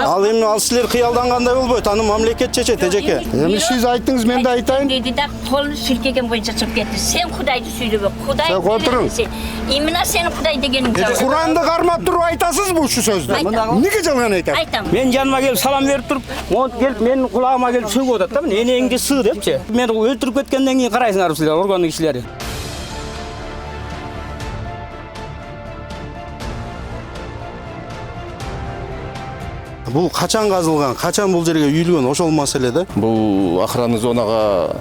Ал эми ал силер кыялдангандай болбойт. Аны мамлекет чечет, эжеке. Эми сиз айттыңыз, мен да айтайын. Dedi de kolunu sürteken boyunca çıkıp getir. Sen Kuday'dı söyleme. Kuday. Sen oturun. İmina senin Kuday degenin cevabı. Kur'an'da karmap durup aytasız bu şu sözde. Niye жалган айтасыз? Айтам. Мен жаныма келип салам берип туруп, он келип менин кулагыма келип сөгүп атат да. Энеңди сый депчи. Мени өлтүрүп кеткенден кийин карайсыңар силер органдын кишилери. Бул качан казылган, качан бул жерге үйүлгөн ошол маселе да. Бул охранный зонага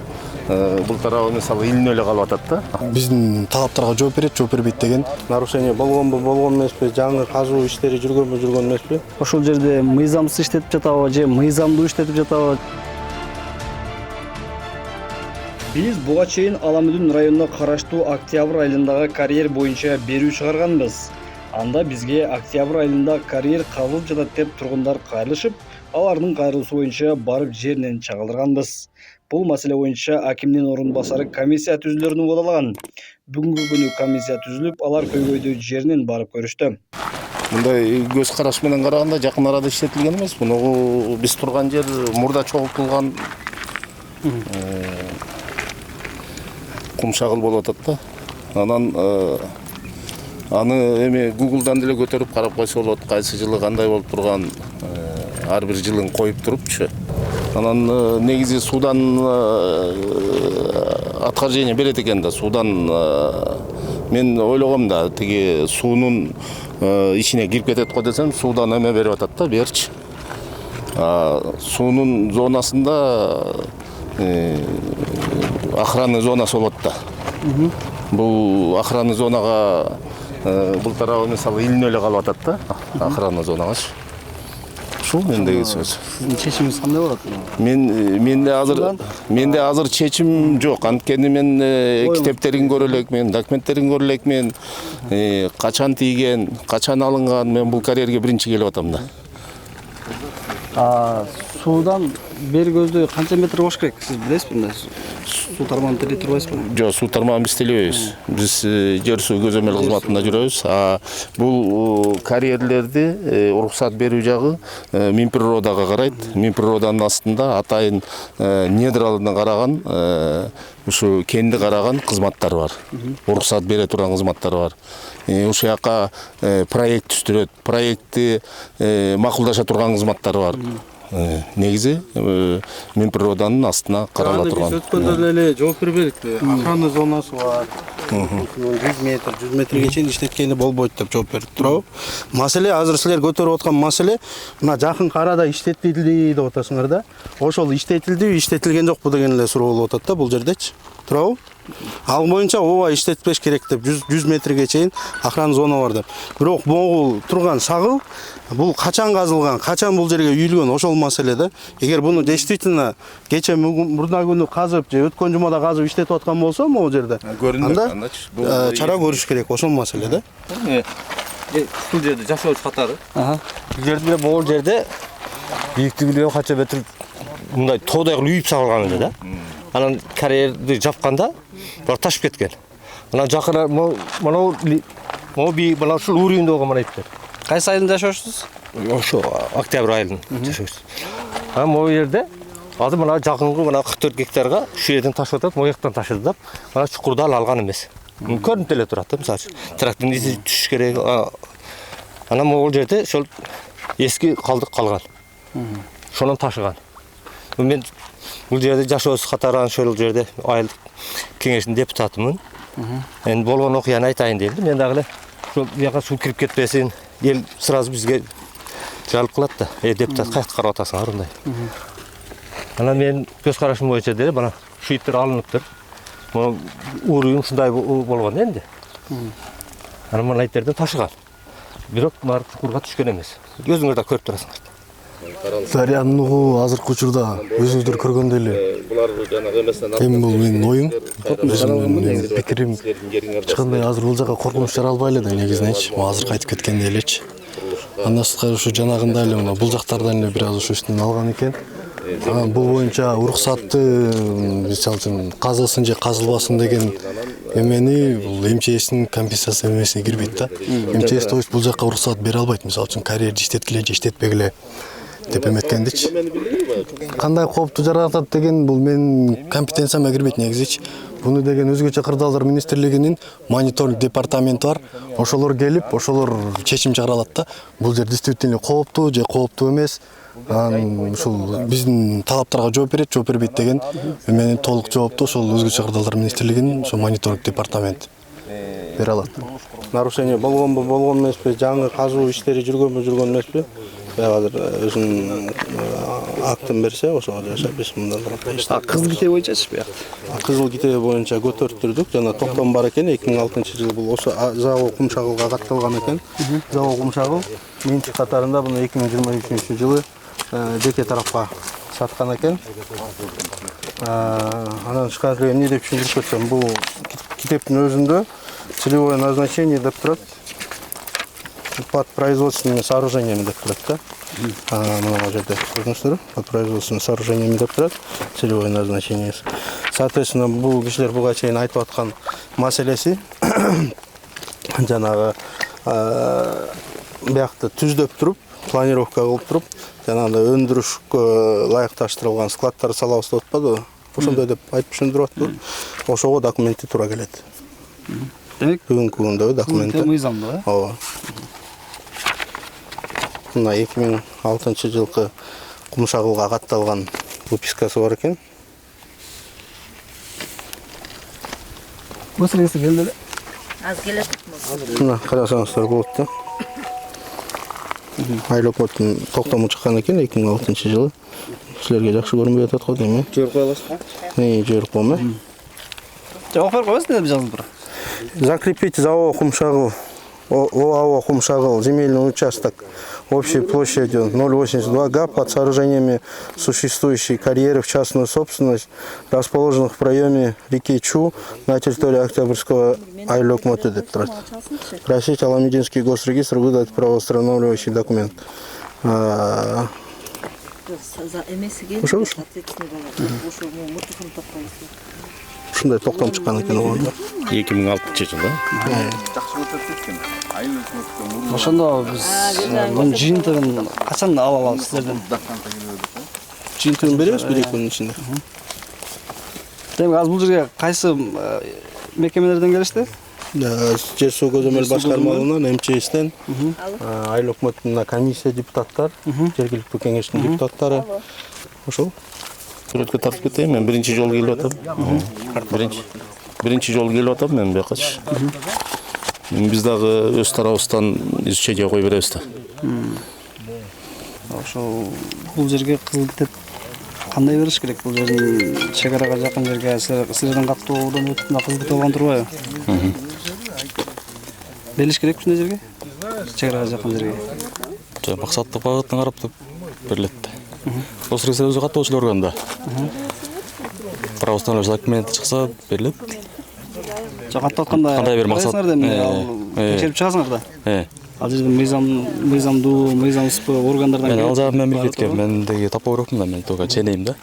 бул тарабы мисалы илине эле калып атат да. Биздин талаптарга жооп берет, жооп бербейт деген. Нарушение болгонбу, болгон эмеспи, жаңы казуу иштери жүргөнбү, жүргөн эмеспи? Ошол жерде мыйзамсыз иштетип жатабы же мыйзамдуу иштетип жатабы? Биз буга чейин Аламүдүн районуна караштуу Октябрь айылындагы карьер боюнча берүү чыгарганбыз. Анда бизге Октябрь айылында карьер казылып жатат деп тургундар кайрылышып, алардын кайрылуусу боюнча барып жеринен чагылдырганбыз. Бул маселе боюнча акимдин орун басары комиссия түзүлөрүн убадалаган. Бүгүнкү күнү комиссия түзүлүп, алар көйгөйдү жеринен барып көрүштү. Мындай көз караш менен караганда жакын арада иштетилген эмес. Муну биз турган жер мурда чогултулган кум шагыл болуп атат да. Анан аны эми Google'дан деле көтөрүп карап койсо болот, кайсы жылы кандай болуп турган, ар бир жылын коюп турупчу. Анан негизи судан откажение берет экен да. Судан мен ойлогом да, тиги суунун ичине кирип кетет го десем, судан эме берип атат да, берчи. Суунун зонасында охранный зонасы болот да. Бул охранный зонага бул тарабы мисалы илине эле калып атат да, охранный зонагачы. Ушул мендеги сөз. Чечимиз кандай болот? Менде азыр чечим жок. Анткени мен китептерин көрө элекмин, документтерин көрө элекмин. Качан тийген, качан алынган, мен бул карьерге биринчи келип атам да. Суудан бери көздөй канча метр болуш керек? Сиз билесизби мындай? Суу тармагын телей турбайсызбы? Жок, суу тармагын биз телебейбиз. Биз жер суу көзөмөл кызматында жүрөбүз. Бул карьерлерди уруксат берүү жагы Минприродага карайт. Минприроданын астында атайын недралына караган, ушу кенди караган кызматтар бар. Уруксат бере турган кызматтар бар. Ошол жака проект түзүлөт, проектти макулдаша турган кызматтар бар. Негизи Минприроданын астына карала турган. Өткөндө эле жооп бербедикпи? Охранный зонасы бар. 100 метрге чейин иштеткени болбойт деп жооп берип турабы? Маселе азыр силер көтөрүп аткан маселе мына жакын арада иштетилди деп атасыңар да. Ошол иштетилдиби, иштетилген жокпу деген эле суроо болуп атат да бул жердечи. Турабы? Ал боюнча ооба иштетпеш керек деп 100 метрге чейин охрана зона бар деп. Бирок могул турган шагыл бул качан казылган, качан бул жерге үйүлгөн ошол маселе да. Эгер буну действительно кече мурда күнү казып же өткөн жумада казып иштетип аткан болсо могул жерде анда чара көрүш керек ошол маселе да. Ушул жерде жашоочу катары. Бул жерде могул жерде бийиктиги билбейм канча метр мындай тоодай кылып үйүп салган эле да. Анан карьерди жапканда булар ташып кеткен. Анан жакына могу би мына ушул уровеньде болгон мына иптер. Кайсы айылда жашоосуз? Ошо Октябрь айылында жашойбуз. Могу жерде азыр мына жакынкы мына 44 гектарга ушул жерден ташып атат, могу жактан ташыдап, мына чукурда алган эмес. Көрүнүп эле турат да, мисалы үчүн. Трактордун изи түшүш керек. Анан могу жерде ошол эски калдык калган. Шонун ташыган. Мен бул жерде жашоосуз катары ошол жерде айыл кеңешинин депутатымын. Эми болгон окуяны айтайын дедим. Мен дагы эле ошол жака суу кирип кетпесин, эл сразу бизге жалып кылат да. Депутат кайсы карап атасыңар мындай. Анан мен көз карашым боюнча деле мына ушу иттер алыныптыр. Мына уровень ушундай болгон энди. Анан мына иттерден ташыган. Бирок булар чукурга түшкөн эмес. Өзүңөр да көрүп турасыңар. Дарыянын угу азыркы учурда өзүңүздөр көргөндөй эле. Булар жанагы эместен Эми бул менин оюм, өзүмдүн пикирим. Эч кандай азыр бул жака коркунуч жаралбай эле да негизиненчи. Азыр кайтып кеткендей элечи. Андан сырткары ушу жанагындай эле мына бул жактардан эле бир аз ушу үстүнөн алган экен. Бул боюнча уруксатты мисалы үчүн казылсын же казылбасын деген эмени бул МЧСтин компенсация эмесине кирбейт да. МЧС то есть бул жака уруксат бере албайт. Мисалы үчүн карьерди иштеткиле же иштетпегиле. деп эметкендичи. Кандай коопту жаратат деген бул менин компетенцияма кирбейт негизичи. Буну деген өзгөчө кырдаалдар министрлигинин мониторинг департаменти бар. Ошолор келип, ошолор чечим чыгара алат да. Бул жер действительно кооптуу же кооптуу эмес. Ушул биздин талаптарга жооп берет, жооп бербейт деген менин толук жоопту ошол өзгөчө кырдаалдар министрлигинин ошо мониторинг департаменти бере алат. Нарушение болгонбу, болгон эмеспи, жаңы казуу иштери жүргөнбү, жүргөн эмеспи? Азыр өзүнүн актын берсе, ошого жашап биз мындан А кызыл ките боюнчачы бияк? Кызыл ките боюнча көтөртүрдүк. Жана токтом бар экен. 2006-жылы бул ошо Зао Кумшагылга катталган экен. Зао Кумшагыл менчик катарында буну 2023-жылы жеке тарапка саткан экен. Анан шкафы эмне деп түшүндүрүп кетсем, бул китептин өзүндө целевое назначение деп турат. Под производственными сооружениями деп турат да. Мына жерде көрүнүштүр. Под производственными сооружениями деп турат. Целевое назначение. Соответственно, бул кишилер буга чейин айтып аткан маселеси жанагы биякты түздөп туруп, планировка кылып туруп, жанагындай өндүрүшкө ылайыкташтырылган складтар салабыз деп атпадыбы? Ошондой деп айтып түшүндүрүп атты. Ошого документи туура келет. Демек, бүгүнкү күндө документи мыйзамдуу, э? Ооба. Мына 2006-жылкы Кумшагылга катталган выпискасы бар экен. Көсүргүсү келди эле. Аз келет. Мына карасаңыздар болот да. Айлыкмоттун токтому чыккан экен 2006-жылы. Силерге жакшы көрүнбөй атат го дейм, э? Жиберип кое аласызбы? Жиберип коем, э? Жок берип коесуз деп жазылып тур. Закрепить ЗАО Кумшагыл, ОАО Кумшагыл, земельный участок общей площадью 0,82 га под сооружениями существующей карьеры в частную собственность, расположенных в проеме реки Чу на территории Октябрьского Айлыкмота деп турат. Просить Аламединский госрегистр выдать правоустанавливающий документ. Ушундай токтом чыккан экен оңдо. 2006-жылы. Ошондо биз мунун жыйынтыгын качан ала алабыз сиздерден? Жыйынтыгын беребиз 1-2 күндүн ичинде. Демек азыр бул жерге кайсы мекемелерден келишти? Жер суу көзөмөл башкармалыгынан, МЧСтен, Айлыкмоттун комиссия депутаттар, жергиликтүү кеңештин депутаттары. Ошол. Сүрөткө тартып кетейин, мен биринчи жолу келип атам. Биринчи жолу келип атам мен бuyakачы. Биз дагы өз тарабыбыздан изучение кое беребиз да. Ошол бул жерге кызыл китеп кандай бериш керек? Бул жердин чек арага жакын жерге силердин каттоодон өтүп кызыл китеп алган турбайбы? Бериш керек ушундай жерге? Чек арага жакын жерге. Максаттык багытын карап деп берилет да. Осы өзү каттоочу органда. Правоустанавливающий документ чыкса берилет. Жок каттап атканда кандай бир максат текшерип чыгасыңар да. Ал жерде мыйзамдуу, мыйзамсыз органдардан мен ал жагын мен билбейт экенмин. Мен деги топографмын да, мен только ченейм да.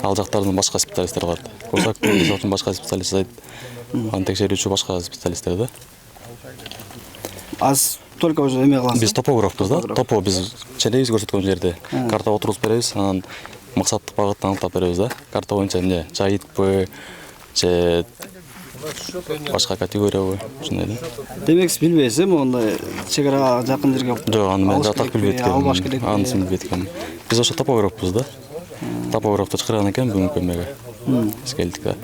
Ал жактардын башка специалисттери бар. Косак үчүн башка специалист айт. Аны текшерүүчү башка специалисттер да. Аз только уже эме кыласыз. Биз топографпыз да. Топо биз ченейбиз көрсөткөн жерде. Карта отургузуп беребиз, анан максаттык багытты аныктап беребиз да. Карта боюнча эмне, жайытпы же башка категориябы, ушундай да. Демек сиз билбейсиз, мондай чек арага жакын жерге. Жок, аны мен так билбейт экенмин. Анысын билбейт экенмин. Биз ошо топографпыз да. Топографты чакырган экен бүгүнкү эмеге. Биз келдик да.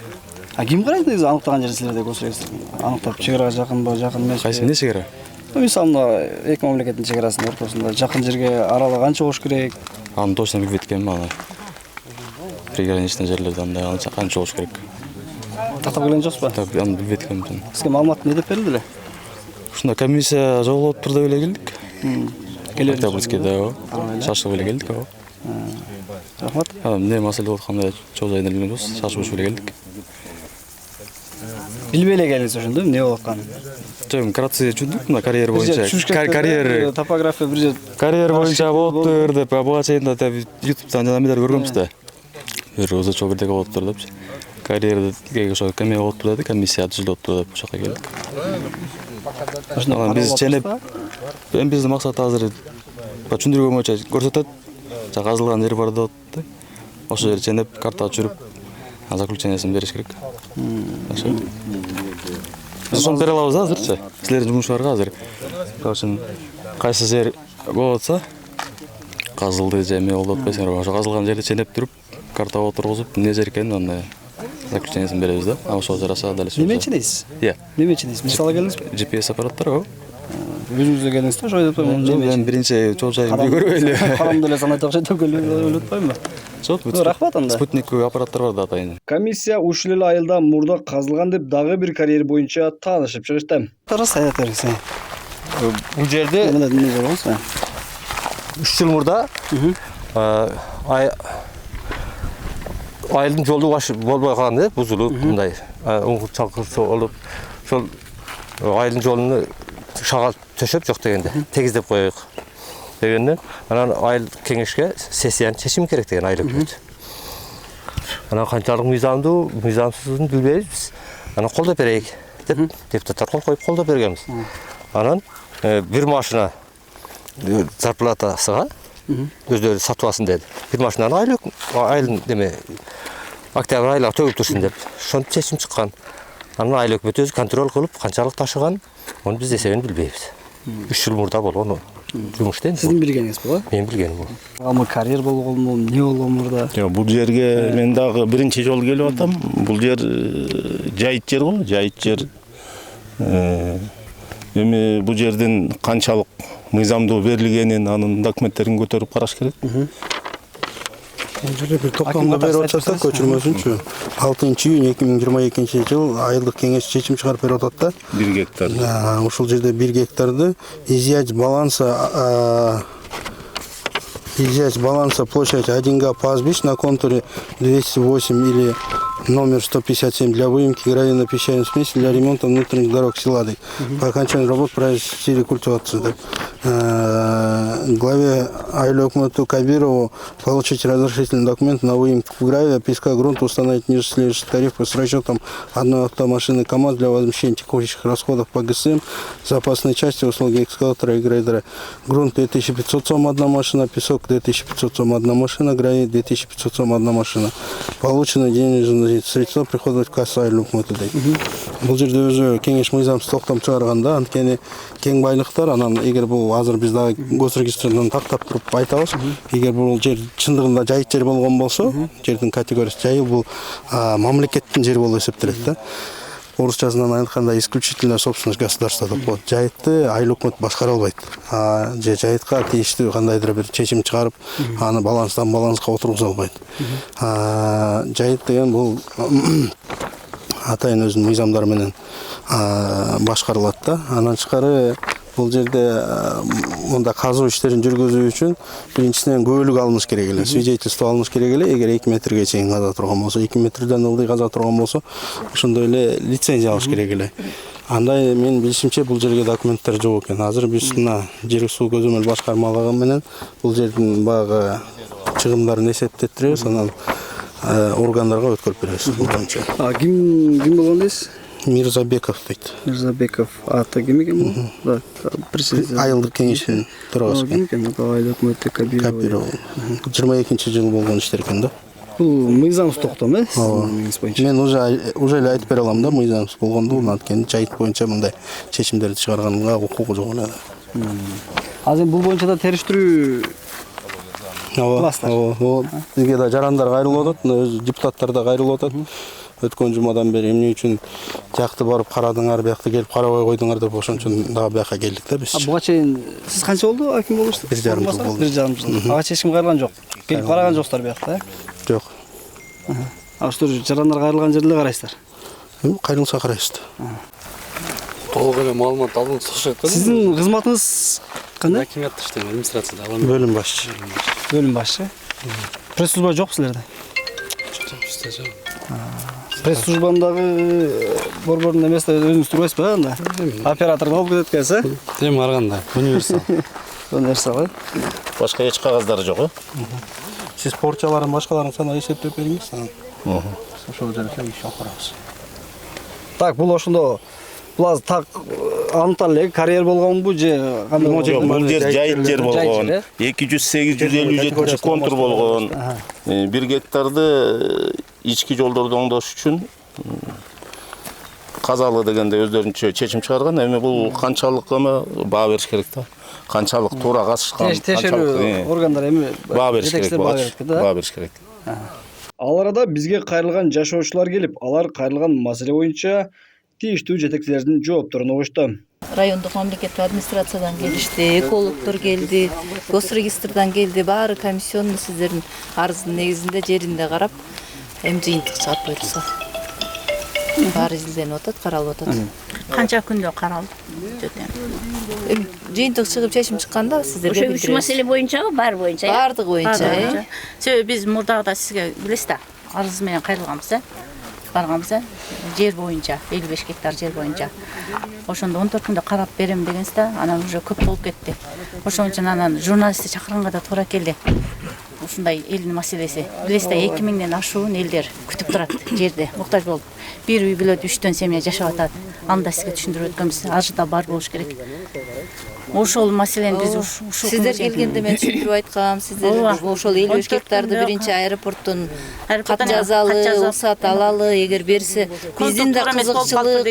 А ким карайт негизи аныктаган жер силерде көчүрөсүз? Аныктап чек арага жакынбы, жакын эмеспи? Кайсы эмне чек ара? Мисалы, эки мамлекеттин чек арасынын ортосунда жакын жерге аралык канча болуш керек? Аны точно билбейт экенмин, аны. Приграничный жерлерде андай канча болуш керек? Тактап келген жоксузбу? Так, аны билбейт экенмин. Сизге маалымат эмне деп берилди эле? Ушундай комиссия жоголоптур деп эле келдик. Келер. Октябрьскийде, шашып эле келдик. Рахмат. Эмне маселе болуп атканда чоо жайына билген жокпуз, шашып эле келдик. Билбей эле келдиңиз ошондо эмне болуп атканын? Жок, кратце түшүндүк, мына карьер боюнча. Карьер топография бир жер. Карьер боюнча болуптур деп, буга чейин да YouTube'дан жана эмелер көргөнбүз да. Бир өзөчө бирдеге болуптур депчи. Карьерге ошо кеме болуптур деп, комиссия түзүлөптүр деп ошо жака келдик. Ошондо биз ченеп, биздин максат азыр түшүндүргөн боюнча көрсөтөт. Казылган жери бар деп атты. Ошол жерди ченеп, карта түшүрүп, заключениясын бериш керек. Ошо. Биз соң бере алабыз азырчы. Силердин жумушуңарга азыр. Ошон кайсы жер болуп атса, казылды же эме болуп атпайсыңар. Ошо казылган жерди ченеп туруп, картага отургузуп, эмне жер экенин аны заключениясын беребиз да. Ошол жараса дали. Неме ченейсиз? Иә. Неме ченейсиз? Мисалы келиңизби? GPS аппараттар го. Өзүңүзгө келиңиз да, ошо деп атпаймынбы? Мен биринчи жол жайын көрбөй эле. Карамды эле санайт окшойт деп ойлоп атпаймынбы? Рахмат анда. Спутниктүү аппараттар бар да атайын. Комиссия ушул эле айылда мурда казылган деп дагы бир карьер боюнча таанышып чыгышты. Тарас аят берсең. Бул жерде Мына эмне болобуз? 3 жыл мурда айылдын жолу болбой калган, бузулуп, мындай оңгул чалкырсы болуп, ошол айылдын жолуну шагал төшөп жок дегенде, тегиздеп коелук дегенден, анан айыл кеңешке сессиянын чечими керек деген айыл өкмөтү. Анан канчалык мыйзамдуу, мыйзамсызын билбейбиз биз. Анан колдоп берейик деп депутаттар кол коюп колдоп бергенбиз. Анан бир машина зарплатасыга өздөрү сатып алсын деди. Бир машинаны айылдын деме октябрь айылга төгүп турсун деп. Ошонтип чечим чыккан. Анан айыл өкмөтү өзү контроль кылып, канчалык ташыган, аны биз эсебин билбейбиз. 3 жыл мурда болгон жумуш дейм. Сиздин билгениңиз бул? Мен билгеним бул. Ама карьер болгонбу, эмне болгон мурда? Жок, бул жерге мен дагы биринчи жолу келип атам. Бул жер жайыт жер го, жайыт жер. Эми бул жердин канчалык мыйзамдуу берилгенин, анын документтерин көтөрүп караш керек. Бул жерде бир токтомдо берип атышат, көчүрмөсүнчү. 6-июнь 2022 жыл айылдык кеңеш чечим чыгарып берип атат да. 1 гектар. Ушул жерде 1 гектарды изъять баланса площадь 1 га пастбищ на контуре 208 или номер 157 для выемки гравийно-песчаной смеси для ремонта внутренних дорог села. По окончанию работ провести рекультивацию. Главе айыл өкмөтү Кабирову получить разрешительный документ на выемку гравия, песка, грунта, установить ниже следующий тариф с расчетом одной автомашины КАМАЗ для возмещения текущих расходов по ГСМ, запасной части, услуги экскаватора и грейдера. Грунт 2500 сом одна машина, песок 2500 сом одна машина, гравий 2500 сом одна машина. Полученные денежные средства приходят в кассу айыл өкмөтү дейт. Бул жерде өзү кеңеш мыйзамсыз токтом чыгарганда, анткени кең байлыктар, анан эгер бул азыр биз дагы госрегистрден тактап туруп айтабыз, эгер бул жер чындыгында жайыт жер болгон болсо, жердин категориясы жайы бул мамлекеттин жери болуп эсептелет да. Орусчасынан айтканда исключительная собственность государства деп коет. Жайытты айыл өкмөт башкара албайт. Же жайытка тийиштүү кандайдыр бир чечим чыгарып, аны баланстан баланска отургуза албайт. Жайыт деген бул атайын өзүнүн мыйзамдары менен башкарылат да. Анан тышкары бул жерде мында казуу иштерин жүргүзүү үчүн биринчисинен көөлүк алыныш керек эле, свидетельство алыныш керек эле. Эгер 2 метрге чейин каза турган болсо, 2 метрден ылдый каза турган болсо, ошондой эле лицензия алыш керек эле. Андай мен билишимче бул жерге документтер жок экен. Азыр биз мына жер суу көзөмөл башкармалыгы менен бул жердин багы чыгымдарын эсептеттиребиз, анан органдарга өткөрүп беребиз бул боюнча. Ким болгон дейсиз? Мирзабеков дейт. Мирзабеков аты ким экен бул? Президент. Айылдык кеңештин төрагасы. Ким экен? Айыл өкмөтү Кабиров. 22-жыл болгон иштер экен да. Бул мыйзамсыз токтом, сиздин боюнча? Мен уже эле айтып бере алам да, мыйзамсыз болгондо, анткени жайыт боюнча мындай чечимдерди чыгарганга укугу жок эле. Азыр бул боюнча да териштирүү бизге да жарандар кайрылып атат, өз депутаттар да кайрылып атат. Өткөн жумадан бери эмне үчүн жакты барып карадыңар, биякта келип карабай койдуңар деп ошон үчүн дагы бияка келдик да биз. Буга чейин сиз канча болду аким болушту? 1,5 жыл болду. 1,5 жыл. Ага чечим кайрылган жок. Келип караган жоксуздар биякта, Жок. Ошто жарандар кайрылган жерде карайсыздар. Кайрылса карайсыз. Толук эле маалымат алдыңыз окшойт да. Сиздин кызматыңыз кандай? Акимиятта иштейм, администрацияда. Бөлүм башчы. Бөлүм башчы. Пресс-служба жок силерде? Жок. Пресс-службандагы борбордун эместе өзүңүз турбайсызбы анда? Оператор болуп кетет экенсиз, Тем аргандай. Универсал. Универсал. Башка эч кагаздары жок, Сиз порчаларын башкаларын санап эсептеп бериңиз. Ошол жерге иш алып барабыз. Так, бул ошондо бул азыр так анықталып эле карьер болгонбу же кандай? Жок, бул жер жайыт жер болгон. 208-157 контур болгон. 1 гектарды ички жолдорду оңдош үчүн казалы дегенде өздөрүнчө чечим чыгарган. Эми бул канчалык баа бериш керек да. Канчалык туура касышкан, текшерүү органдар эми баа бериш керек болот. Баа бериш керек. Ал арада бизге кайрылган жашоочулар келип, алар кайрылган маселе боюнча тийиштүү жетекчилердин жоопторун угушту. Райондук мамлекеттик администрациядан келишти, экологдор келди, госрегистрдан келди, баары комиссионный сиздердин арыздын негизинде жеринде карап, эми жыйынтык чыгат буюрса. Баары изилденип атат, каралып атат. Канча күндө каралды? Жыйынтык чыгып чечим чыкканда сиздерге Ошо 3 маселе боюнчабы, бар боюнча? Баардыгы боюнча. Себеби биз мурдагыда сизге билесиз да, арыз менен кайрылганбыз, барганбыз, жер боюнча, 55 гектар жер боюнча. Ошондо 14 күндө карап берем дегенсиз да, анан уже көп болуп кетти. Ошон үчүн анан журналистти чакырганга да туура келди. Ушундай элдин маселеси. Билесиз да, 2000ден ашуун элдер күтүп турат жерде, муктаж болуп. Бир үй бүлөдө 3 семья жашап атат. Аны да сизге түшүндүрүп өткөнбүз. Ажыда бар болуш керек. Ошол маселени биз ушул сиздер келгенде мен түшүндүрүп айткам, сиздер ошол 55 гектарды биринчи аэропорттун кат жазалы, уруксат алалы, эгер берсе, биздин да кызыкчылык,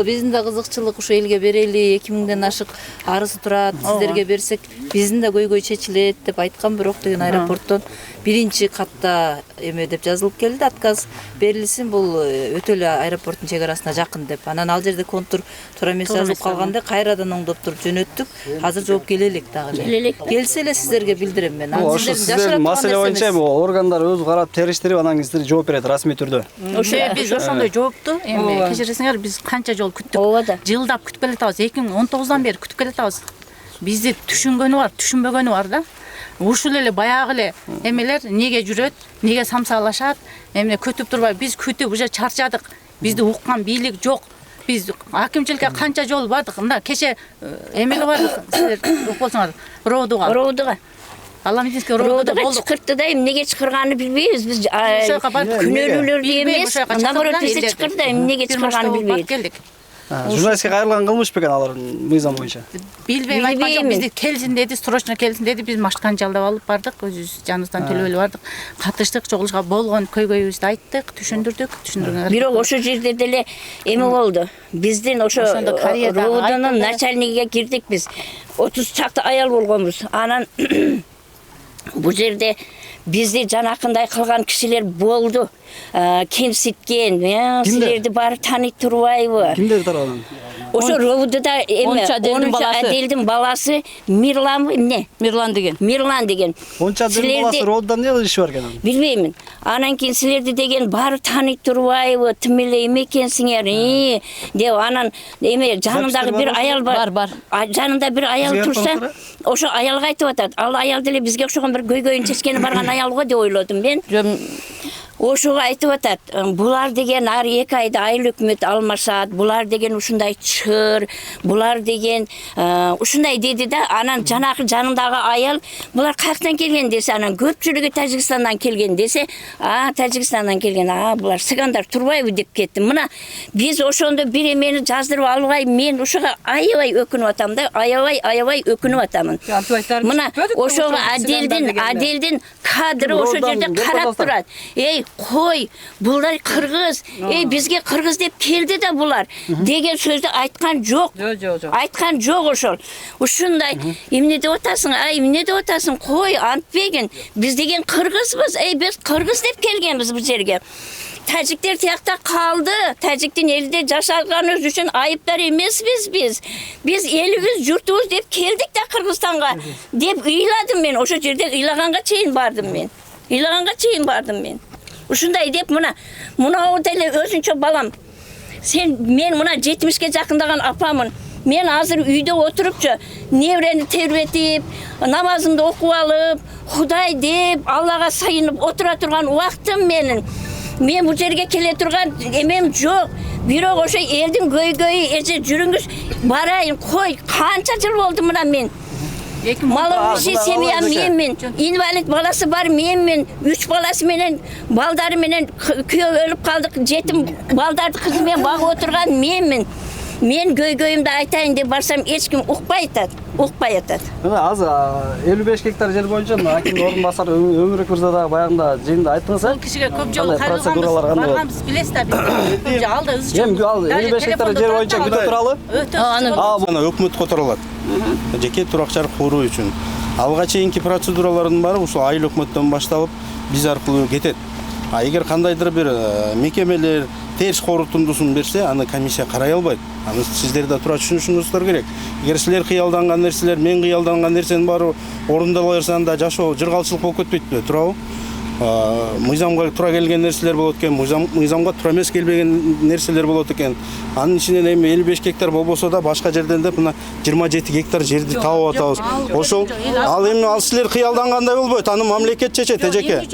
биздин да кызыкчылык ушу элге берели, 2000ден ашык арызы турат, сиздерге берсек, биздин да көйгөй чечилет деп айткам, бирок деген аэропорттон биринчи катта эме деп жазылып келди, отказ берилсин, бул өтө эле аэропорттун чек арасына жакын деп. Анан ал жерде контур туура эмес жазылып калганда кайрадан оңдоп туруп жөнөттүк. Азыр жооп келе элек дагы. Келсе эле сиздерге билдирем мен. Ошо сиздердин маселе боюнча органдар өзү карап териштирип анан кийин сиздерге жооп берет расмий түрдө. Ошо биз ошондой жоопту эми кечиресиңер, биз канча жол күттүк. Жылдап күтүп келатабыз. 2019-дан бери күтүп келатабыз. Бизди түшүнгөнү бар, түшүнбөгөнү бар да. Ушул эле баягы эле эмелер неге жүрөт, неге самсаалашат, эмне күтүп турбай, биз күтүп уже чарчадык. Бизди уккан бийлик жок. Биз акимчиликке канча жол бардык. Мына кече эмеге бардык, сиздер болсоңор, Роодуга. Аламединский Роодуга чакыртты да, эмнеге чакырганын билбейбиз. Биз күнөөлүүлөрдү эмес, наоборот бизди чакырды, эмнеге чакырганын билбейбиз. Журналистке кайрылган кылмыш бекен алар мыйзам боюнча? Билбейм, айткан жок, бизди келсин деди, срочно келсин деди, биз машканы жалдап алып бардык, өзүбүз жаныбыздан төлөп эле бардык. Катыштык, чогулушка болгон көйгөйүбүздү айттык, түшүндүрдүк. Бирок ошо жерде деле эме болду. Биздин ошо Роодунун начальнигиге кирдик биз. 30 чакты аял болгонбуз. Анан бул жерде бизди жанакындай кылган кишилер болду. Кемситкен, силерди баары тааныйт турбайбы? Кимдер тарабынан? Ошо Роодуда эме 10 Аделдин баласы Мирланбы эмне? Мирлан деген. Мирлан деген. 10 Аделдин баласы Роодудан эмне иши бар экен? Билбеймин. Анан кийин силерди деген баары тааныйт турбайбы? Тим эле эме экенсиңер, деп анан эме жанындагы бир аял бар. Жанында бир аял турса, ошо аялга айтып атат. Ал аял деле бизге окшогон бир көйгөйүн чечкени барган аял го деп ойлодум мен. Ошого айтып атат, булар деген ар 2 айда айыл өкмөт алмашат, булар деген ушундай чыр, булар деген ушундай деди да, анан жанагы жанындагы аял, булар каяктан келген десе, анан көпчүлүгү Тажикстандан келген десе, Тажикстандан келген, булар сыгандар турбайбы деп кетти. Мына биз ошондо бир эмени жаздырып албай, мен ушуга аябай өкүнүп атам да, аябай өкүнүп атамын. Мына ошого Аделдин кадры ошо жерде карап турат. Кой, булар кыргыз, бизге кыргыз деп келди да булар деген сөздү айткан жок. Айткан жок ошол. Ушундай эмне деп атасың? Эмне деп атасың? Кой, антпегин. Биз деген кыргызбыз. Биз кыргыз деп келгенбиз бул жерге. Тажиктер тиякта калды. Тажиктин элде жашаганыбыз үчүн айыптар эмеспиз биз. Биз элибиз, журтубуз деп келдик да Кыргызстанга деп ыйладым мен. Ошо жерде ыйлаганга чейин бардым мен. Ушундай деп мына деле өзүнчө балам. Мен мына 70ке жакындаган апамын. Мен азыр үйдө отурупчу, небрени тербетип, намазымды окуп алып, Кудай деп, Аллага сайынып отура турган убактым менин. Мен бул жерге келе турган эмем жок. Бирок ошо элдин көйгөйү, жүрүңүз барайын, кой, канча жыл болду мына мен. Маловиши семья менмен, инвалид баласы бар менмен, 3 баласы менен, балдары менен күйөө өлүп калдык, жетим балдарды кызы менен багып отурган менмен. Мен көйгөйүмдү айтайын деп барсам эч ким укпай атат. Мына азыр 55 гектар жер боюнча акимдин орун басары Өмүрөк мырза дагы баягында жыйында айттыңыз, Бул кишиге көп жолу кайрылганбыз, билесиз да биз. Алда ыз жок. Эми ал 55 гектар жер боюнча күтө туралы? Аны өкмөт которулат. Жеке турак-жай куруу үчүн. Алга чейинки процедуралардын баары ушул айыл өкмөттөн башталып, биз аркылуу кетет. Эгер кандайдыр бир мекемелер терс корутундусун берсе, аны комиссия карай албайт. Аны сиздер да туура түшүнүшүңүздөр керек. Эгер силер кыялданган нерселер, мен кыялданган нерсенин баары орундала берсе, анда жашоо жыргалчылык болуп кетпейтпи, туурабы? Мыйзамга туура келген нерселер болот экен, мыйзамга туура эмес келбеген нерселер болот экен. Анын ичинен эми 55 гектар болбосо да башка жерден деп мына 27 гектар жерди таап атабыз. Ошол ал силер кыялдангандай болбойт, аны мамлекет чечет, эжеке.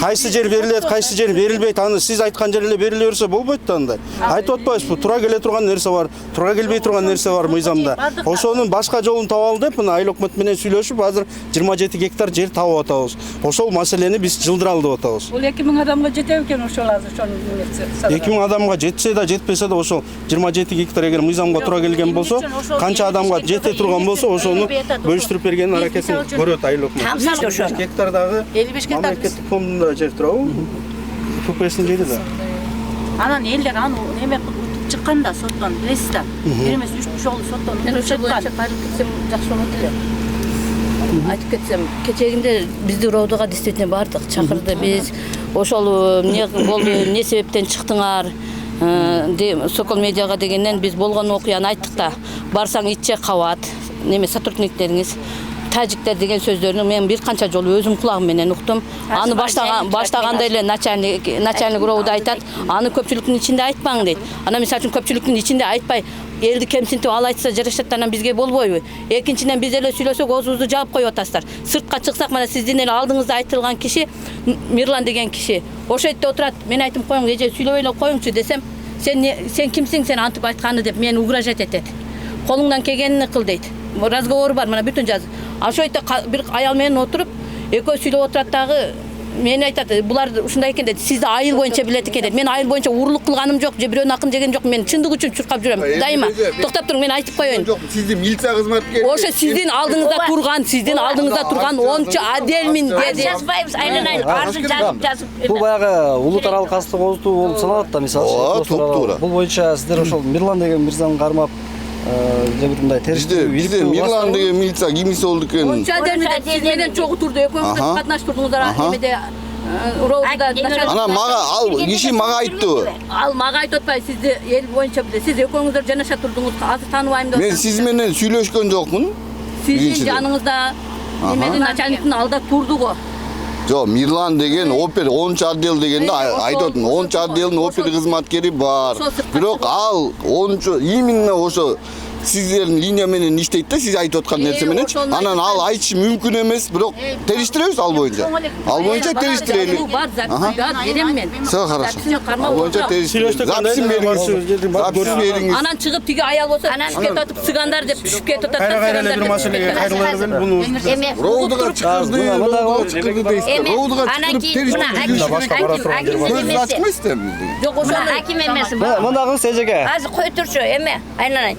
Кайсы жер берилет, кайсы жер берилбейт, аны сиз айткан жер эле бериле берсе болбойт да андай. Айтып атпайсызбы? Туура келе турган нерсе бар, туура келбей турган нерсе бар мыйзамда. Ошонун башка жолун таап ал деп мына айыл өкмөт менен сүйлөшүп, азыр 27 гектар жер таап атабыз. Ошол маселени биз жылдыралы деп атабыз. Бул 2000 адамга жетеби экен ошол азыр ошонун нерсе. 2000 адамга жетсе да жетпесе да ошол 27 гектар эгер мыйзамга туура келген болсо, канча адамга жете турган болсо, ошону бөлүштүрүп бергенин аракетин көрөт айыл өкмөтү. 55 гектар дагы 55 гектар мамлекеттик фондунда жер турабы? ФПСтин жери да. Анан элдер аны неме кылып чыкканда соттон, билесиз да. Бир эмес 3 жолу соттон чыккан. Жакшы болот эле. Айтып кетсем, кечегинде бизди роодуга действительно бардык, чакырды биз. Ошол эмне болду, эмне себептен чыктыңар? Сокол медиага дегенден биз болгон окуяны айттык да. Барсаң итче кабат, неме сотрудниктериңиз тажиктер деген сөздөрүнү мен бир канча жолу өзүм кулагым менен уктум. Аны баштаганда эле начальник роуда айтат, аны көпчүлүктүн ичинде айтпаң дейт. Ана мисалы үчүн көпчүлүктүн ичинде айтпай, элди кемсинтип ал айтса жарашат, анан бизге болбойбу? Экинчиден биз эле сүйлөсөк оозубузду жаап коюп атасыздар. Сыртка чыксак, мына сиздин эле алдыңызда айтылган киши Мирлан деген киши. Ошол жерде отурат. Мен айтым, коюң, эже сүйлөбөй эле коюңчу десем, сен кимсиң, сен антип айтканы деп мени угрожать этет. Колуңдан келгенин кыл дейт. Разговор бар, мына бүтүн жазып. Ошол жерде бир аял менен отуруп, экөө сүйлөп отурат дагы. Мен айтат, булар ушундай экен дейт. Сизди айыл боюнча билет экен дейт. Мен айыл боюнча урлук кылганым жок, же бирөөнүн акын жеген жок. Мен чындык үчүн чуркап жүрөм. Дайыма. Токтоп туруң, мен айтып коеюн. Жок, сизди милиция кызматкери. Ошо сиздин алдыңызда турган ончу Аделмин деди. Жазбайбыз, айланайын, арыз жазып. Бул баягы улуу таралык кастык оозтуу болуп саналат да, мисалы. Туура. Бул боюнча сиздер ошол Мирлан деген мырзаны кармап, же бир мындай териштүү бизде Мирлан деген милиция кимиси болду экен? Онча Аделмин сиз менен чогуу турду, экөөңүз катнаштырдыңыздар эмеде. Ана мага ал киши мага айтты. Ал мага айтып атпайбы, сизди эл боюнча билет. Сиз экөөңүздөр жанаша турдуңуз, азыр тааныбайм деп. Мен сиз менен сүйлөшкөн жокмун. Сиздин жаныңызда эмедин начальниктин алда турду го. Жок, Мирлан деген опер 10 отдел дегенде айтып атам. 10 отделдин опер кызматкери бар. Бирок ал 10 именно ошо сиздердин линия менен иштейт да, сиз айтып аткан нерсе менен. Анан ал айтышы мүмкүн эмес, бирок териштиребиз ал боюнча. Ал боюнча териштирели. Берем мен. Все хорошо. Ал боюнча териштирели. Записын бериңиз. Анан чыгып тиги аял болсо, түшүп кетип сыгандар деп түшүп кетип атат. Кайра-кайра бир маселеге кайрылар бел буну. Роудуга чыккызды, роудуга чыккырды дейсиз. Роудуга чыкырып териштирели. Көз ачмайсыздарбы? Жок, ошол аким эмес. Мындагы эжеке. Азыр кой турчу, эме, айналайын.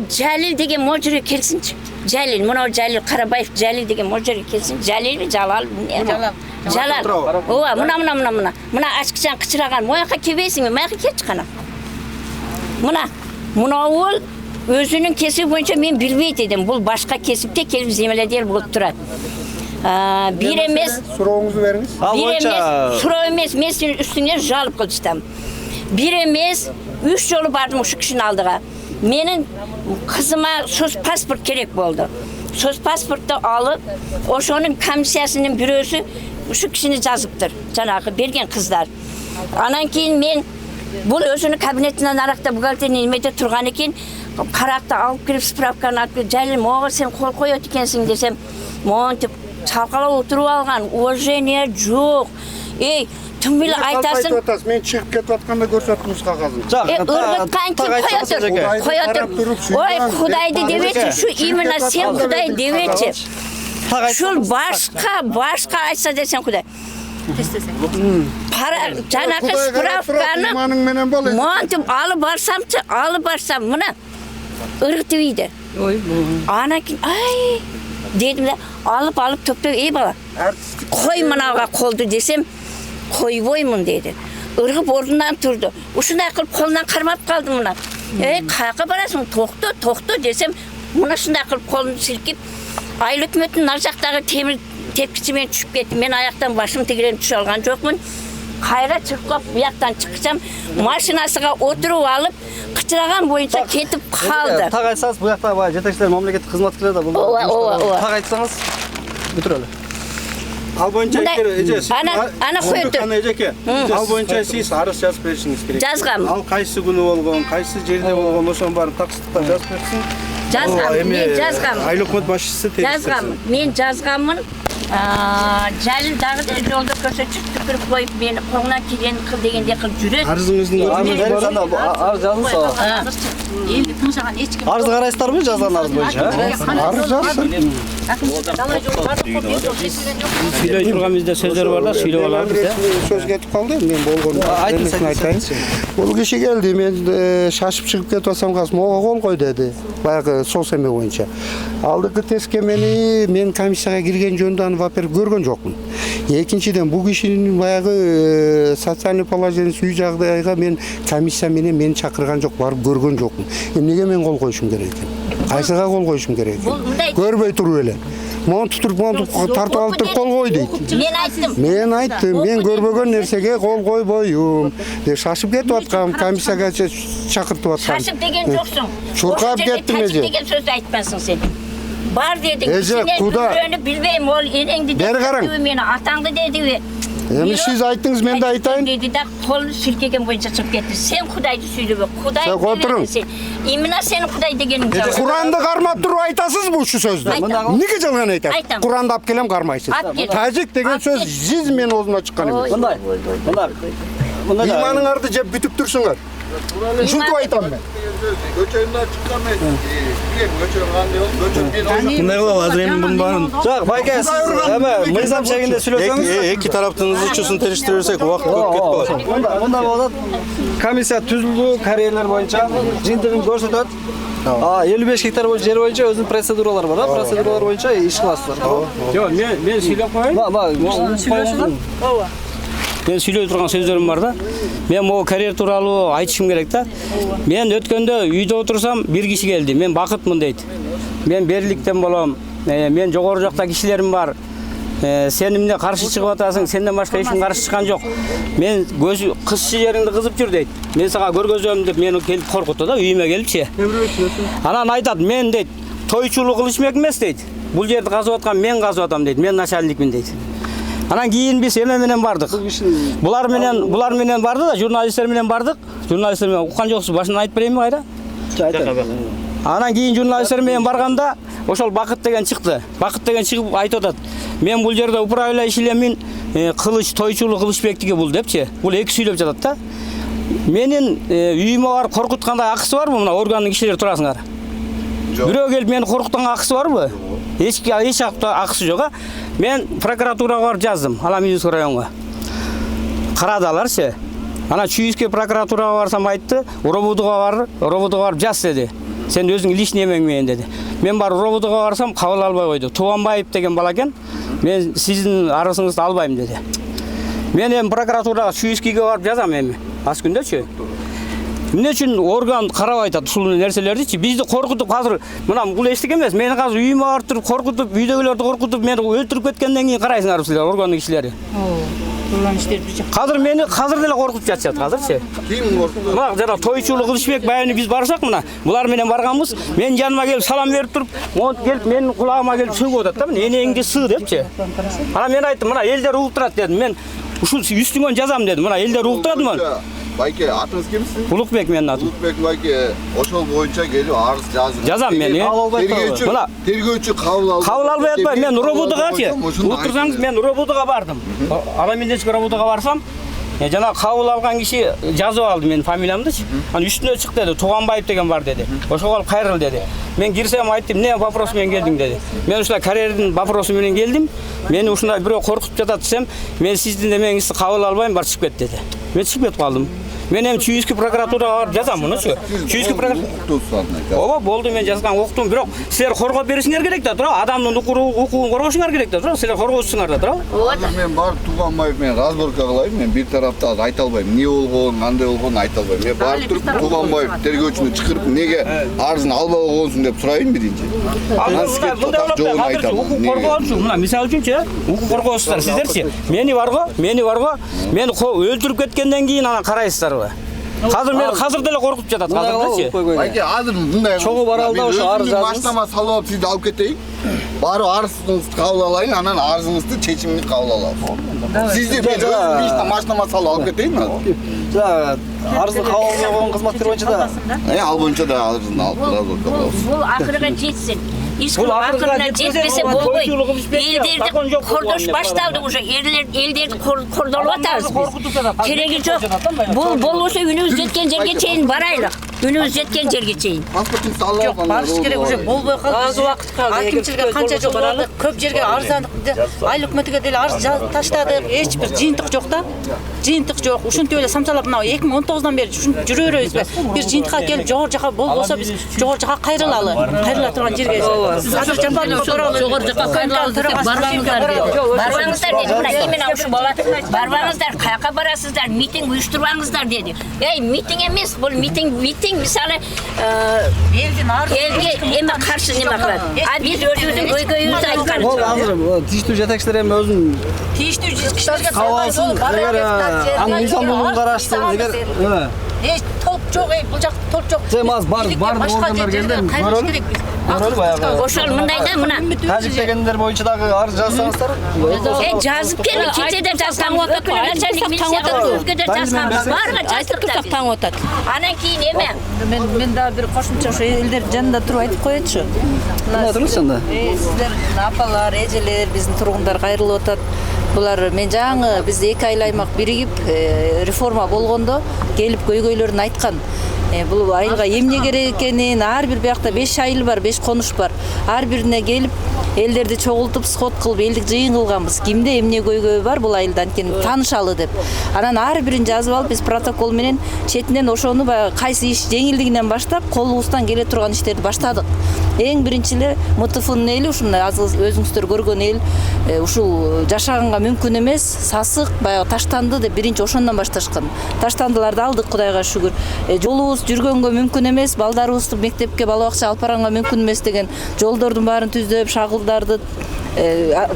Жалил деген мол жерге келсинчи. Жалил, мына Жалил Карабаев Жалил деген мол жерге келсин. Жалилби, Жалал? Жалал. Ооба, мына. Мына ачкычан кычыраган, мояка келбейсиңби? Мояка келчи кана. Мына ол өзүнүн кесиби боюнча мен билбейт эдим. Бул башка кесипте келип земледел болуп турат. Бир эмес, сурооңузду бериңиз. Бир эмес, суроо эмес, мен сени үстүңөн жалып кылчтам. Бир эмес, 3 жолу бардым ушу кишинин алдыга. Менин кызыма соц паспорт керек болду. Соц паспортты алып, ошонун комиссиясынын бирөөсү ушу кишини жазыптыр. Жанагы берген кыздар. Анан кийин мен бул өзүнүн кабинетинен аракта бухгалтерин эмеде турган экен, каракты алып кирип справканы алып, Жалил, мого сен кол коет экенсиң десем, монтип чалкалап отуруп алган, уважение жок. Тым эле айтасың. Мен чыгып кетип атканда көрсөттүңүз кагазын. Ыргыткан ким коя тур. Ой, Кудайды дебечи, шу именно сен Кудай дебечи. Шул башка айтса десең Кудай. Жанакы справканы монтип алып барсам, мына ыргытып ийди. Анан кийин ай дедим да алып топтоп ey бала. Кой мынага колду десем койбоймун деди. Ыргып ордунан турду. Ушундай кылып колунан кармап калды мына. Каяка барасың? Токто десем, мына ушундай кылып колун силкип, айыл өкмөттүн ар жактагы темир тепкичи менен түшүп кетти. Мен аяктан башым тигилен түшө алган жокмун. Кайра чыркап бияктан чыксам, машинасына отуруп алып, кычыраган боюнча кетип калды. Так айтсаңыз, бу жакта баягы жетекчилер, мамлекеттик кызматкерлер да болду. Ооба. Так айтсаңыз, бүтүрөлү. Ал боюнча эже, ана коюптур. Эжеке, ал боюнча сиз арыз жазып беришиңиз керек. Жазгам. Ал кайсы күнү болгон, кайсы жерде болгон, ошонун баарын таксаттап жазып берсин. Жазгам, мен жазгам. Айыл өкмөт башчысы жазгам. Мен жазгаммын. Жалил дагы жолдо көрсөтүп түкүрүп коюп мени колунан келген кыл дегенде кылып жүрөт. Арызыңыздын арыз жазыңыз. Элди тыңшаган эч ким. Арыз карайсыздарбы жазган арыз боюнча? Арыз жазсын. Сүйлөй турган бизде сөздөр бар да, сүйлөп алабыз. Сөз кетип калды, мен болгон. Айтайын. Бул киши келди, мен шашып чыгып кетип атсам, мага кол кой деди. Баягы сол семе боюнча. Алдыңкы тескемени мен комиссияга кирген жөнүндө во-первых көргөн жокмун. Экинчиден бул кишинин баягы социальный положениеси үй жагдайга мен комиссия менен мени чакырган жок, барып көргөн жокмун. Эмнеге мен кол коюшум керек экен? Кайсыга кол коюшум керек экен? Көрбөй туруп эле. Монтуп тартып алып туруп кол кой дейт. Мен айттым, мен көрбөгөн нерсеге кол койбойм. Шашып кетип аткам, комиссияга чакыртып аткам. Шашып деген жоксуң. Чуркап кеттим эже. Деген сөздү айтпасың сен. Бар дедің, кішіне көргені білбейм, ол енеңді деді, мені атаңды деді. Эми сиз айттыңыз, мен де айтайын. Деді да, қолын сілкеген бойынша шығып кетті. Сен Құдайды сөйлебе, Құдай деген сен. Именно сен Құдай дегенің жауап. Құранды қармап тұрып айтасыз бұл şu сөзді? Неге жалған айтасыз? Құранды алып келем қармайсыз. Тәжік деген сөз жиз мен аузымнан шыққан емес. Иманыңарды жеп бүтіп тұрсыңдар. Ушинтип айтам мен. Көчөйүнөн чыккан мен. Көчөйүн кандай болду? Көчөйүн Кандай кылабы азыр эми мунун баарын? Жок, байке, сиз эме мыйзам чегинде сүйлөсөңүз. Эки тараптын ызычусын териштире берсек, убакыт көп кетип калат. Мында болот. Комиссия түзүлдү, карьерлер боюнча жыйынтыгын көрсөтөт. 55 гектар жер боюнча өзүнүн процедуралары бар, процедуралар боюнча иш кыласыздар. Жок, мен сүйлөп коеюн. Ооба. Мен сүйлөй турган сөздөрүм бар да. Мен могу карьер тууралуу айтышым керек да. Мен өткөндө үйдө отурсам бир киши келди. Мен бакытмын дейт. Мен берликтен болом. Мен жогору жакта кишилерим бар. Сен эмне каршы чыгып атасың? Сенден башка эч ким каршы чыккан жок. Мен кыз жериңди кызып жүр дейт. Мен сага көргөзөм деп мени келип коркутту да, үйүмө келипчи. Анан айтат, мен дейт, тойчулук кылышмак эмес дейт. Бул жерди казып аткан мен казып атам дейт. Мен начальникмин дейт. Анан кийин биз эме менен бардык. Булар менен барды да, журналисттер менен бардык. Журналисттер менен уккан жоксуз, башынан айтып берейинби кайра? Анан кийин журналисттер менен барганда ошол Бакыт деген чыкты. Бакыт деген чыгып айтып атат. Мен бул жерде управляющий ишилемин, кылыч тойчулук кылышбектиги бул депчи. Бул эки сүйлөп жатат да. Менин үйүмө барып коркуткандай акысы барбы? Мына органдын кишилери турасыңар. Бирөө келип мени коркуткан акысы барбы? Эч акысы жок. Мен прокуратурага барып жаздым, Аламинский районго. Карадыларчы. Ана Чуйский прокуратурага барсам айтты, робудуга барып жаз деди. Сен өзүң личный эмең менен деди. Мен барып робудуга барсам кабыл албай койду. Тубанбаев деген бала экен. Мен сиздин арызыңызды албайм деди. Мен эми прокуратурага Чуйскийге барып жазам эми. Аз күндөчү. Эмне үчүн орган карабай атат ушул нерселердичи? Бизди коркутуп азыр мына бул эчтек эмес. Мени азыр үйүмө барып туруп коркутуп, үйдөгүлөрдү коркутуп, мени өлтүрүп кеткенден кийин карайсыңар силер органдын кишилери. Азыр мени деле коркутуп жатышат азырчы. Ким коркутуп? Мына жана тойчулук Кылычбек байыбына биз барсак мына, булар менен барганбыз. Мен жаныма келип салам берип туруп, монт келип менин кулагыма келип сөгүп атат да, энеңди сы депчи. Ана мен айттым, мына элдер угуктурат дедим. Мен ушул үстүңөн жазам дедим. Мына элдер угуктуратмын. Байке, атыңыз кимсиз? Улукбек менин атым. Улукбек байке, ошол боюнча келип арыз жазыңыз. Жазам мен. Мына тергөөчү кабыл алды. Кабыл албай атпайм. Мен робудугачы. Утурсаңыз мен робудуга бардым. Аламиндечки робудуга барсам, жана кабыл алган киши жазып алды менин фамилиямдычы. Анан үстүнө чык деди, Тубанбаев деген бар деди. Ошого алып кайрыл деди. Мен кирсем айттым, эмне вопрос менен келдиң деди. Мен ушундай карьердин вопросу менен келдим. Мени ушундай бирөө коркутуп жатат десем, мен сиздин эмеңизди кабыл албайм, бар чыгып кет деди. Мен чыгып кетип калдым. Мен эми Чүйүскү прокуратурага барып жазам мунусу. Чүйүскү прокуратура. Ооба, болду, мен жазган уктум, бирок силер коргоп беришиңер керек да, туура. Адамдын укугун коргошуңар керек да, туура. Силер коргоочусуңар да, туура. Мен барып Туганбаев мен разборка кылайын, мен бир тарапта айта албайм. Эмне болгонун, кандай болгонун айта албайм. Мен барып туруп Туганбаев тергөөчүнү чакырып, эмнеге арызын албай койгонсуң деп сурайын биринчи. Анан сизге татак жообун айтам. Укук коргоочу, мына мисалы үчүнчү, укук коргоочусуңар сиздерчи. Мени барго, мени өлтүрүп кеткенден кийин анан карайсыздарбы? Азыр деле коркуп жатат азырчы. Айке, азыр мындай чогуу баралда ошо арыз жазыңыз. Машинама салып алып сизди алып кетейин. Барып арызыңызды кабыл алайын, анан арызыңызды чечимini кабыл алабыз. Сизди мен өзүм машинама салып алып кетейин азыр. Арызды кабыл алган кызматкер боюнча да. Ал боюнча да арызды алып алабыз. Бул акырга жетсин. Ишким акырына жетпесе болбойт. Элдерди кордош башталды уже. Элдерди кордолуп атабыз биз. Кереги жок. Бул болбосо үнүбүз жеткен жерге чейин барайлык. Үнүбүз жеткен жерге чейин. Паспортун салып алган. Барыш керек уже болбой калды. Аз убакыт калды. Акимчиликке канча жол бардык, көп жерге арыздандык. Айыл өкмөтүгө деле арыз таштадык. Эч бир жыйынтык жок да. Жыйынтык жок. Ушинтип эле самсалап мына 2019-дан бери жүрө беребизби? Бир жыйынтыкка келип жогору жака болбосо биз жогору жака кайрылалы. Кайрыла турган жерге. Азыр жапаны жогору жака кайрылалы деп барбаңыздар деди. Барбаңыздар деди. Мына именно ушу болот. Барбаңыздар, каяка барасыздар? Митинг уюштурбаңыздар деди. Митинг эмес, бул митинг мисалы элге эме каршы неме кылат. А биз өзүбүздүн көйгөйүбүздү айткан. Бул азыр тийиштүү жетекчилер эми өзүнүн тийиштүү кишилерге кабыл эгер анын мыйзамдуулугун караштырып эгер толк жок, бул жак толк жок. Аз бар органдар келди, көрөлү баягы. Ошол мындай да мына тажик дегендер боюнча дагы арыз жазсаңыздар. Жазып келип кечеде жазган өкүл начальник милиция өзгөдө жазган барга жаздык таң атат. Анан кийин эме Мен дагы бир кошумча ошо элдер жанында туруп айтып коечу. Эмне турмуш анда? Сиздер апалар, эжелер, биздин тургундар кайрылып атат. Булар мен жаңы биз 2 ай аймак биригип реформа болгондо келип көйгөйлөрүн айткан. Бул айылга эмне керек экенин, ар бир биякта 5 айыл бар, 5 конуш бар. Ар бирине келип элдерди чогултуп сход кылып элдик жыйын кылганбыз. Кимде эмне көйгөй бар бул айылда анткени таанышалы деп. Анан ар бирин жазып алып биз протокол менен четинен ошону баягы кайсы иш жеңилдигинен баштап колубуздан келе турган иштерди баштадык. Эң биринчи эле МТФнын эли ушундай өзүңүздөр көргөн эл ушул жашаганга мүмкүн эмес, сасык, баягы таштанды деп биринчи ошондон башташкан. Таштандыларды алдык, Кудайга шүгүр. Жолубуз жүргөнгө мүмкүн эмес, балдарыбызды мектепке, бала бакчага алып барганга мүмкүн эмес деген жолдордун баарын түздөп, шагылдарды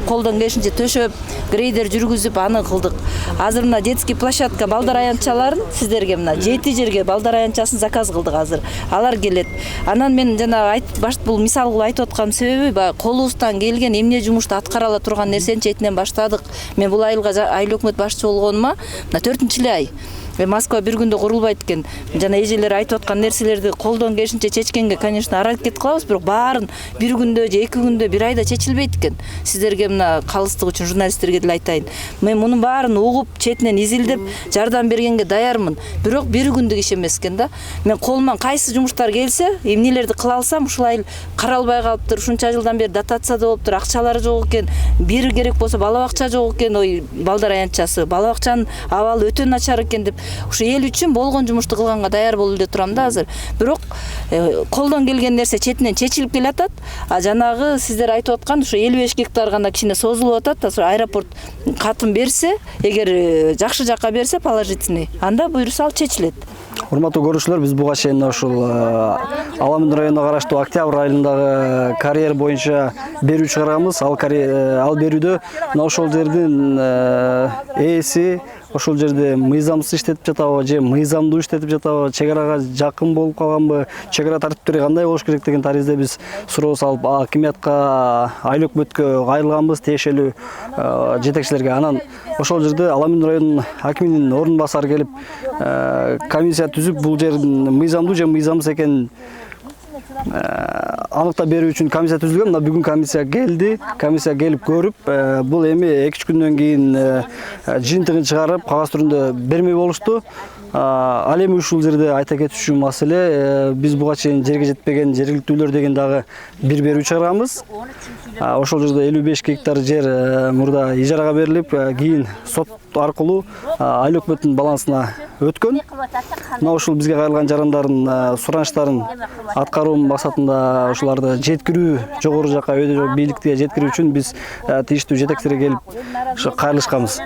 колдон келишинче төшөп, грейдер жүргүзүп аны кылдык. Азыр мына детский площадка балдар аянтчаларын сиздерге мына 7 жерге балдар аянтчасын заказ кылдык азыр. Алар келет. Анан мен жана бул мисал кылып айтып аткан себеби баягы колубуздан келген эмне жумушту аткара ала турган нерсени четинен баштадык. Мен бул айылга айыл өкмөт башчы болгонума мына 4-эле ай. Москва бир күндө курулбайт экен. Жана эжелер айтып аткан нерселерди колдон келишинче чечкенге, конечно, аракет кылабыз, бирок баарын бир күндө же 2 күндө, бир айда чечилбейт экен. Сиздерге мына калыстык үчүн журналисттерге деле айтайын. Мен мунун баарын угуп, четинен изилдеп, жардам бергенге даярмын. Бирок бир күндүк иш эмес экен да. Мен колуман кайсы жумуштар келсе, эмнелерди кыла алсам, ушул айыл каралбай калыптыр. Ушунча жылдан бери дотация да болуптур, акчалары жок экен. Бир керек болсо бала бакча жок экен, ой, балдар аянтчасы. Бала бакчанын абалы өтө начар экен деп ушу эл үчүн болгон жумушту кылганга даяр болуп эле турам да азыр. Бирок колдон келген нерсе четинен чечилип келатат. А жанагы сиздер айтып аткан ушу 55 гектар гана кичине созулуп атат. Ошо аэропорт катын берсе, эгер жакшы жакка берсе положительный, анда буйруса ал чечилет. Урматтуу көрүүчүлөр, биз буга чейин ушул Аламын районуна караштуу Октябрь айылындагы карьер боюнча берүү чыгарганбыз. Ал берүүдө мына ошол жердин ээси ошол жерде мыйзамсыз иштетип жатабы же мыйзамдуу иштетип жатабы, чек арага жакын болуп калганбы, чек ара тартиптери кандай болуш керек деген таризде биз суроо салып акимиятка, айыл өкмөткө кайрылганбыз, тиешелүү жетекчилерге. Анан ошол жерде Аламын районунун акиминин орун басары келип комиссия түзүп бул жердин мыйзамдуу же мыйзамсыз экенин аныктап берүү үчүн комиссия түзүлгөн. Мына бүгүн комиссия келди. Комиссия келип көрүп, бул эми 2-3 күндөн кийин жыйынтыгын чыгарып, кагаз түрүндө бермей болушту. Ал эми ушул жерде айта кетүүчү маселе, биз буга чейин жерге жетпеген жергиликтүүлөр деген дагы бир берүү чыгарганбыз. Ошол жерде 55 гектар жер мурда ижарага берилип, кийин сот аркылуу айыл өкмөттүн балансына өткөн. Мына ушул бизге кайрылган жарандардын суранычтарын аткаруу максатында ушуларды жеткирүү, жогору жакка өйдө бийликке жеткирүү үчүн биз тийиштүү жетекчилерге келип ушу кайрылышканбыз.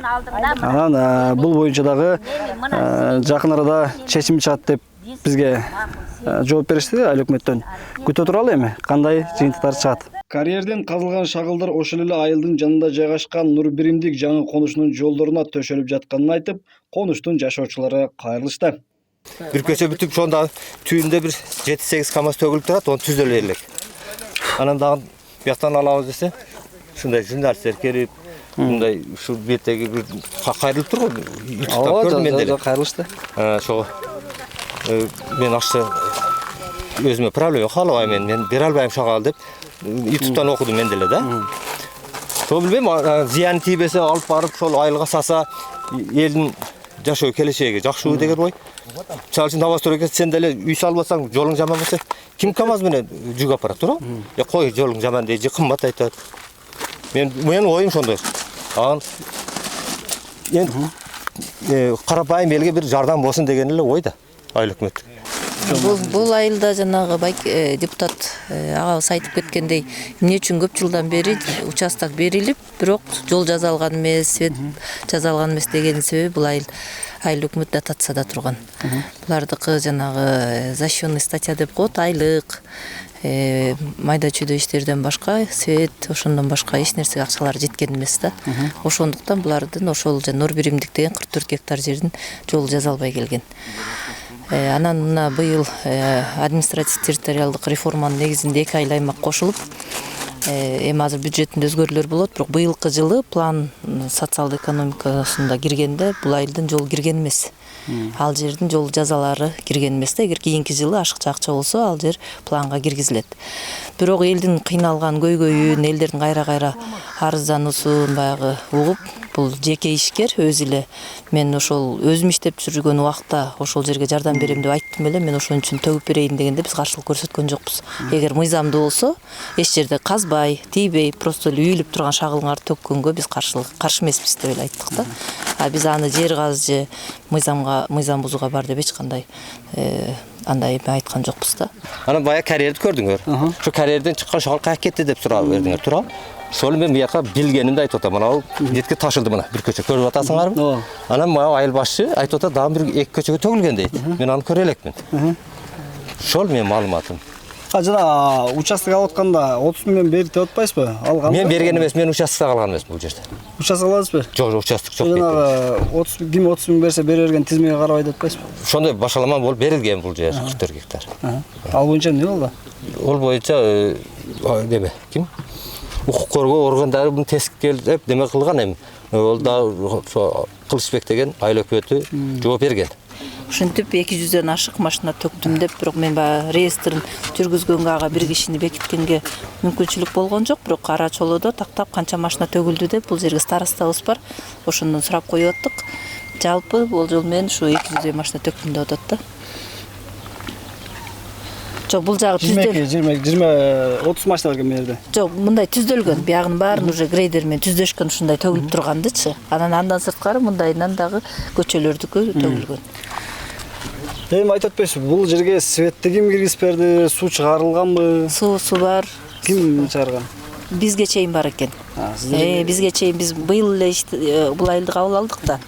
Анан бул боюнча дагы жакын арада чечим чыгат деп бизге жооп беришти айыл өкмөттөн. Күтө туралы эми кандай жыйынтыктар чыгат. Карьерден казылган шагылдар ошол эле айылдын жанында жайгашкан Нур Биримдик жаңы конушунун жолдоруна төшөлүп жатканын айтып, конуштун жашоочулары кайрылышты. Бир көчө бүтүп ошондо түйүндө бир 7-8 камаз төгүлүп турат, оны түзөлө элек. Анан дагы бияктан алабыз десе, ушундай журналисттер келип, мындай ушул беттеги бир кайрылып турган. Ооба, менде кайрылышты. Ошого мен ашты өзүмө проблема каалабайм, мен бере албайм шагал деп YouTube'дан окудум мен деле да. Сол билбейм, зыян тийбесе алып барып ошол айылга саса элдин жашоо келечеги жакшыбы деген ой. Мисалы үчүн Табас Туреке сен деле үй салбасаң, жолуң жаман болсо, ким КамАЗ менен жүк апарат туурабы? Кой жолуң жаман дейт, кымбат айтат. Мен оюм ошондой. Анан эми карапайым элге бир жардам болсун деген эле ой да айыл өкмөт. Бул айылда жанагы депутат агабыз айтып кеткендей, эмне үчүн көп жылдан бери участок берилип, бирок жол жазалган эмес, свет жазалган эмес деген себеби бул айыл өкмөт дотацияда турган. Булардыкы жанагы защищенный статья деп коет, айлык, майда чүйдө иштерден башка, свет, ошондон башка эч нерсеге акчалар жеткен эмес да. Ошондуктан булардын ошол Нур Биримдик деген 44 гектар жердин жолу жазалбай келген. Анан мына быйыл административ территориалдык реформанын негизинде 2 айыл аймак кошулуп, эми азыр бюджетинде өзгөрүүлөр болот, бирок быйылкы жылы план социалдык экономикасында киргенде бул айылдын жолу кирген эмес. Ал жердин жол жазалары кирген эмес да. Эгер кийинки жылы ашыкча акча болсо, ал жер планга киргизилет. Бирок элдин кыйналган көйгөйүн, элдердин кайра-кайра арыздануусун баягы угуп, бул жеке ишкер өз эле мен ошол өзүм иштеп жүргөн убакта ошол жерге жардам берем деп айттым эле, мен ошон үчүн төгүп берейин дегенде биз каршылык көрсөткөн жокпуз. Эгер мыйзамдуу болсо, эч жерде казбай, тийбей, просто эле үйүлүп турган шагылыңарды төккөнгө биз каршы эмеспиз деп эле айттык да. Биз аны жер каз же мыйзам бузууга бар деп эч кандай андай айткан жокпуз да. Анан баягы карьерди көрдүңөр. Ошо карьерден чыккан шагыл каяка кетти деп сурап бердиңер, туурабы? Сол мен бияка билгенимди айтып атам. Мына жетке ташылды мына бир көчө көрүп атасыңарбы? Анан мына айыл башчы айтып атат, дагы бир 2 көчөгө төгүлгөн дейт. Мен аны көрө элекмин. Ошол менин маалыматым. Жана участок алып атканда 30 миллион берди деп атпайсызбы? Алган. Мен берген эмес, мен участок алган эмес бул жерде. Участок аласызбы? Жок, участок жок. Жана 30 миң берсе бере берген тизмеге карабай деп атпайсызбы? Ошондой башалама болуп берилген бул жер 44 гектар. Ал боюнча эмне болду? Ол боюнча неме, ким? Укук коргоо органдары буну тескиктеп неме кылган эми. Ол да Кылычбек деген айыл өкмөтү жооп берген. Ушинтип 200дөн ашык машина төктүм деп, бирок мен баягы реестрин жүргүзгөнгө ага бир кишини бекиткенге мүмкүнчүлүк болгон жок, бирок кара чолоодо тактап канча машина төгүлдү деп бул жерге старостабыз бар. Ошондон сурап коюп аттык. Жалпы бул жол менен ушу 200 машина төктүм деп атат да. Жок, бул жагы 20-30 машина келген жерде. Жок, мындай түздөлгөн. Биягынын баарын уже грейдер менен түздөшкөн, ушундай төгүлүп тургандычы. Андан сырткары мындайынан дагы көчөлөрдүкү төгүлгөн. Эми айтып атпайсызбы, бул жерге светти ким киргизип берди, суу чыгарылганбы? Суу бар. Ким чыгарган? Бизге чейин бар экен. Бизге чейин биз быйыл эле бул айылды кабыл алдык да.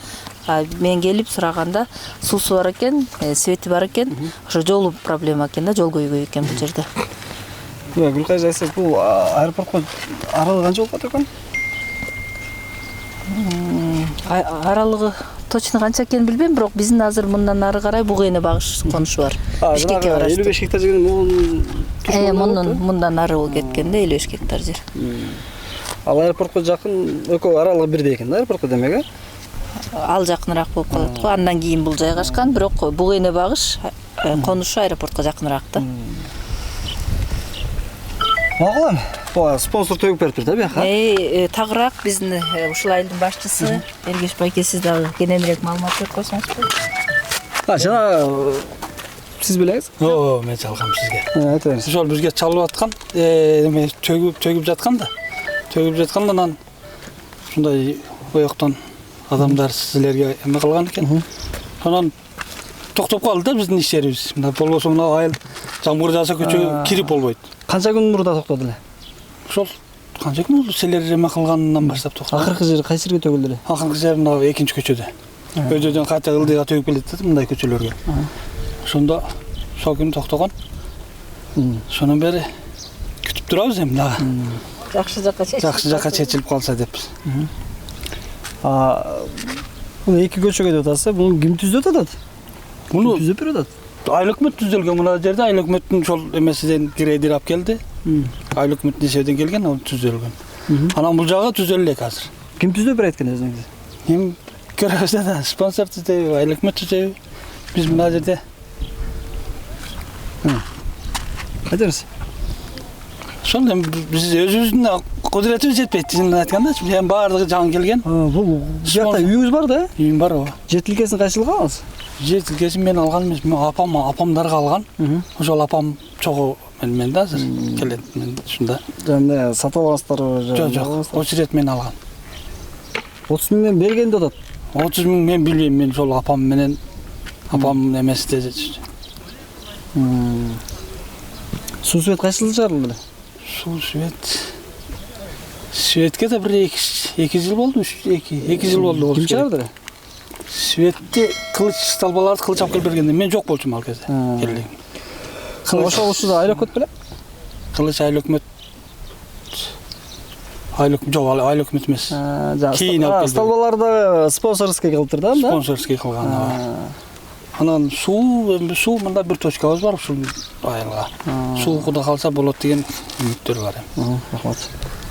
Мен келип сураганда суусу бар экен, свети бар экен. Ошо жолу проблема экен да, жол көйгөй экен бул жерде. Гүлкай жайсыз, бул аэропортко аралыгы канча болуп атат экен? Аралыгы точно канча экенин билбейм, бирок биздин азыр мындан ары карай бугайны багыш конушу бар. Бишкекке караштуу. 55 гектар жерден мындан ары кеткен да 55 гектар жер. Ал аэропортко жакын экөө аралыгы бирдей экен да, аэропортко демек, Ал жакыныраак болуп калат го. Андан кийин бул жайгашкан, бирок бугайны багыш конушу аэропортко жакыныраак да. Макул, спонсор төгүп бериптир да бияка. Тагыраак биздин ушул айылдын башчысы Эргеш байке, сиз дагы кененирээк маалымат берип койсоңузбу? Жана сиз билесиз? Мен чалгам сизге. Айтыңыз. Ошол бизге чалып аткан, эме төгүп жатканда. Төгүп жатканда анан ушундай боёктон адамдар силерге эме кылган экен. Анан токтоп калды да биздин иштерибиз. Мына болбосо мына айыл жамгыр жааса көчөгө кирип болбойт. Канча күн мурда токтоду эле? Ошол канча күн болду селер эме кылгандан баштап токтоду. Акыркы жери кайсы жерге төгүлдү эле? Акыркы жери мына экинчи көчөдө. Өйдөдөн кайта ылдыйга төгүп келет да мындай көчөлөргө. Ошондо сол күнү токтогон. Сонун бери күтүп турабыз эми дагы. Жакшы жакка чечилип калса деп. Бул эки көчөгө деп атасыз, буну ким түзөп атат? Буну түзөп берип атат. Айыл өкмөт түзөлгөн мына жерде, айыл өкмөттүн ошол эмесиден грейдер алып келди. Айыл өкмөт несебеден келген, ал түзөлгөн. Анан бул жагы түзөлө элек азыр. Ким түзөп берет экен өзүңүз? Ким көрөбүз да, спонсор түзөйбү, айыл өкмөт түзөйбү. Биз мына жерде айтыңыз. Ошол эми биз өзүбүздүн кудуретибиз жетпейт. Чынын айтканда, эми баардыгы жаңы келген. Бул жакта үйүңүз бар да? Үйүм бар, ооба. Жер тилкесин кайсы жылга аласыз? Жер тилкесин мен алган эмес, мен апамдарга алган. Ошол апам чогуу мен да азыр келет мен ушунда. Жана сатып аласыздарбы? Жок, ошол рет мен алган. 30 миңден берген деп атат. 30 миң мен билбейм, мен ошол апам менен апам эместе. Суу свет кайсы жылы жарылды эле? Суу светке да бир 2 жыл болду, 2 жыл болду. Ким чыгарды эле? Светти кылыч столбаларды кылыч алып келип бергенде мен жок болчумун ал кезде. Келдим. Ошол ушуда айыл өкмөт беле? Кылыч айыл өкмөт. Жок, айыл өкмөт эмес. Кийин алып келди. Столбаларды спонсорский кылыптыр да? Спонсорский кылган. Анан суу мында бир точкабыз бар ушул айылга. Суу куда калса болот деген үмүттөр бар. Рахмат.